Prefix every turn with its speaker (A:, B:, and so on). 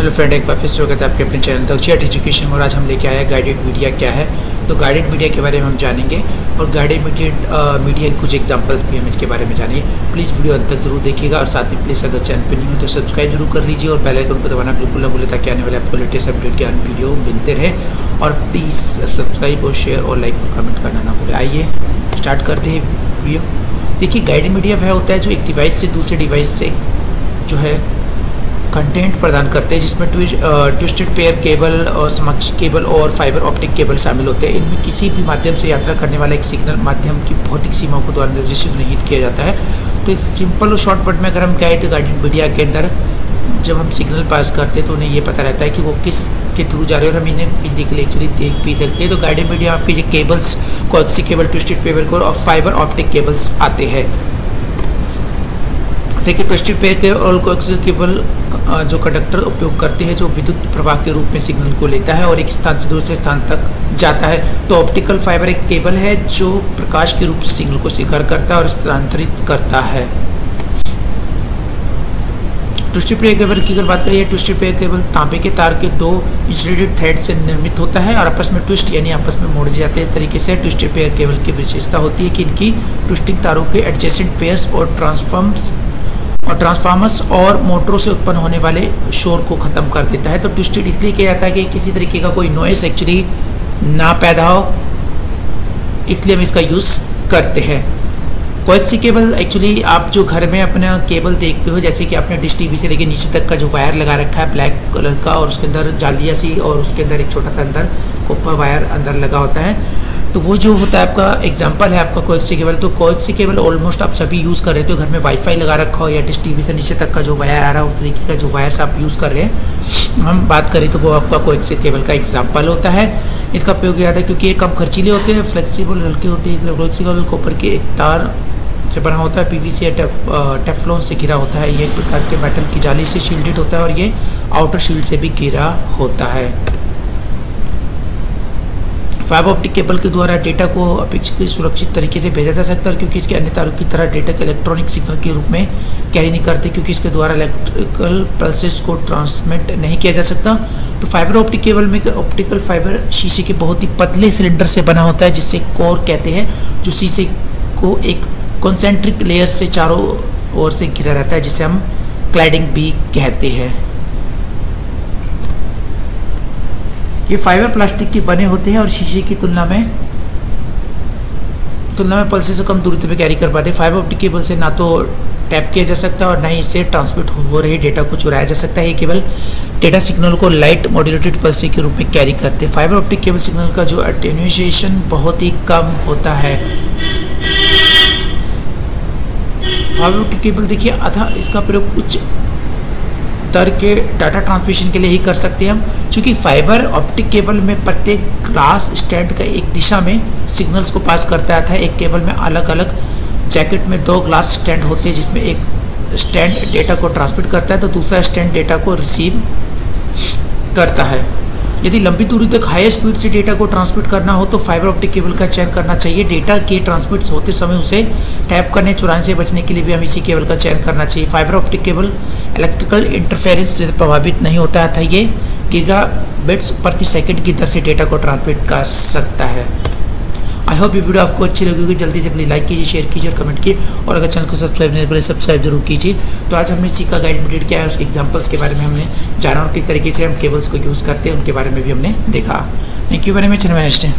A: Hello friend, एक बार फिर स्वागत है आपके अपने चैनल दक्षिण एजुकेशन में। और आज हम लेके आए हैं गाइडेड मीडिया क्या है। तो गाइडेड मीडिया के बारे में हम जानेंगे और गाइडेड मीडिया के कुछ एग्जांपल्स भी हम इसके बारे में जानेंगे। प्लीज़ वीडियो अंत तक जरूर देखिएगा और साथ ही प्लीज़ अगर चैनल पर नहीं हो तो सब्सक्राइब जरूर कर लीजिए और बेल आइकन को दबाना बिल्कुल ना भूलें ताकि आने वाले आपको लेटेस्ट अपडेट के वीडियो मिलते रहे। और प्लीज़ सब्सक्राइब और शेयर और लाइक और कमेंट करना ना भूलें। आइए स्टार्ट करते हैं वीडियो। देखिए, गाइडेड मीडिया वह होता है जो एक डिवाइस से दूसरे डिवाइस से जो है कंटेंट प्रदान करते हैं, जिसमें ट्विस्टेड पेयर केबल और समकक्ष केबल और फाइबर ऑप्टिक केबल शामिल होते हैं। इनमें किसी भी माध्यम से यात्रा करने वाला एक सिग्नल माध्यम की भौतिक सीमाओं को द्वारा निर्देशित निहित किया जाता है। तो इस सिंपल और शॉर्टकट में अगर हम कहें तो गाइडेड मीडिया के अंदर जब हम सिग्नल पास करते हैं तो उन्हें ये पता रहता है कि वो किस के थ्रू जा रहे हैं और हम इन्हें फिजिकली एक्चुअली देख भी सकते हैं। तो गाइडेड मीडिया आपके ये cables coaxial cable, twisted pair cable और फाइबर ऑप्टिक केबल्स आते हैं। देखिए, ट्विस्टेड पेयर केबल और कोएक्सियल केबल जो कंडक्टर उपयोग करते हैं जो विद्युत प्रवाह के रूप में सिग्नल को लेता है और एक स्थान से दूसरे स्थान तक जाता है। तो ऑप्टिकल फाइबर एक केबल है जो प्रकाश के रूप से सिग्नल को स्वीकार करता है और स्थानांतरित करता है। ट्विस्टेड पेयर केबल की अगर बात करें, ट्विस्टेड पेयर केबल तांबे के तार के दो इंसुलेटेड थ्रेड से निर्मित होता है और आपस में ट्विस्ट यानी आपस में मोड़े जाते हैं। इस तरीके से ट्विस्टेड पेयर केबल की विशेषता होती है कि इनकी ट्विस्टिंग तारों के एडजेसेंट पेयर्स और ट्रांसफार्मर्स और मोटरों से उत्पन्न होने वाले शोर को ख़त्म कर देता है। तो ट्विस्टेड इसलिए किया जाता है कि किसी तरीके का कोई नॉइस एक्चुअली ना पैदा हो, इसलिए हम इसका यूज़ करते हैं। कोएक्सियल केबल एक्चुअली आप जो घर में अपना केबल देखते हो, जैसे कि आपने डिश टीवी से लेकर नीचे तक का जो वायर लगा रखा है ब्लैक कलर का और उसके अंदर जालिया सी और उसके अंदर एक छोटा सा अंदर कॉपर वायर अंदर लगा होता है, तो वो जो होता है आपका एग्जांपल है आपका कोएक्सियल केबल। तो कोएक्सियल केबल ऑलमोस्ट आप सभी यूज़ कर रहे हो, घर में वाईफाई लगा रखा हो या डिश टीवी से नीचे तक का जो वायर आ रहा है उस तरीके का जो वायर्स आप यूज़ कर रहे हैं, हम बात करें तो वो आपका कोएक्सियल केबल का एग्जाम्पल होता है। इसका उपयोग किया जाता है क्योंकि ये कम खर्चीले होते हैं, फ्लेक्सीबल हल्के होते हैं। कोएक्सियल केबल कॉपर के एक तार से बना होता है, पीवीसी या टेफ्लॉन से घिरा होता है। ये एक प्रकार के मेटल की जाली से शील्डेड होता है और ये आउटर शील्ड से भी घिरा होता है। फाइबर ऑप्टिक केबल के द्वारा डेटा को अपेक्षाकृत सुरक्षित तरीके से भेजा जा सकता है क्योंकि इसके अन्य तारों की तरह डेटा के इलेक्ट्रॉनिक सिग्नल के रूप में कैरी नहीं करते, क्योंकि इसके द्वारा इलेक्ट्रिकल पल्सेस को ट्रांसमिट नहीं किया जा सकता। तो फाइबर ऑप्टिक केबल में ऑप्टिकल फाइबर शीशे के बहुत ही पतले सिलेंडर से बना होता है जिससे कोर कहते हैं, जो शीशे को एक कॉन्सेंट्रिक लेयर से चारों ओर से घिरा रहता है, जिसे हम क्लैडिंग भी कहते हैं। ये फाइबर प्लास्टिक के बने होते हैं और शीशे की तुलना में पल्सेस से कम दूरी पे कैरी कर पाते हैं। फाइबर ऑप्टिक केबल से ना तो टैप किया जा सकता और ना ही इससे ट्रांसमिट हो रहे डेटा को चुराया जा सकता है। ये केवल डेटा सिग्नल को लाइट मॉड्यूलेटेड पल्स के रूप में कैरी करते हैं। फाइबर ऑप्टिक केबल सिग्नल का जो अटेन्यूएशन बहुत ही कम होता है। फाइबर ऑप्टिक केबल देखिए अथा इसका प्रयोग उच्च दर के डाटा ट्रांसमिशन के लिए ही कर सकते हैं हम, क्योंकि फाइबर ऑप्टिक केबल में प्रत्येक ग्लास स्टैंड का एक दिशा में सिग्नल्स को पास करता था। एक केबल में अलग अलग जैकेट में दो ग्लास स्टैंड होते हैं, जिसमें एक स्टैंड डेटा को ट्रांसमिट करता है तो दूसरा स्टैंड डेटा को रिसीव करता है। यदि लंबी दूरी तक हाई स्पीड से डेटा को ट्रांसमिट करना हो तो फाइबर ऑप्टिक केबल का चयन करना चाहिए। डेटा के ट्रांसमिट होते समय उसे टैप करने चुराने से बचने के लिए भी हम इसी केबल का चयन करना चाहिए। Fibre optic cable electrical interference से प्रभावित नहीं होता था। ये गीगाबिट्स प्रति सेकंड की दर से डेटा को ट्रांसमिट कर सकता है। आई होप ये वीडियो आपको अच्छी लगी होगी। जल्दी से प्लीज़ लाइक कीजिए, शेयर कीजिए और कमेंट कीजिए और अगर चैनल को सब्सक्राइब नहीं करें सब्सक्राइब जरूर कीजिए। तो आज हमने सीखा गाइडेड मीडिया क्या है, उसके एग्जांपल्स के बारे में हमने जाना और किस तरीके से हम केबल्स को यूज़ करते हैं उनके बारे में भी हमने देखा। Thank you very much, have a nice day.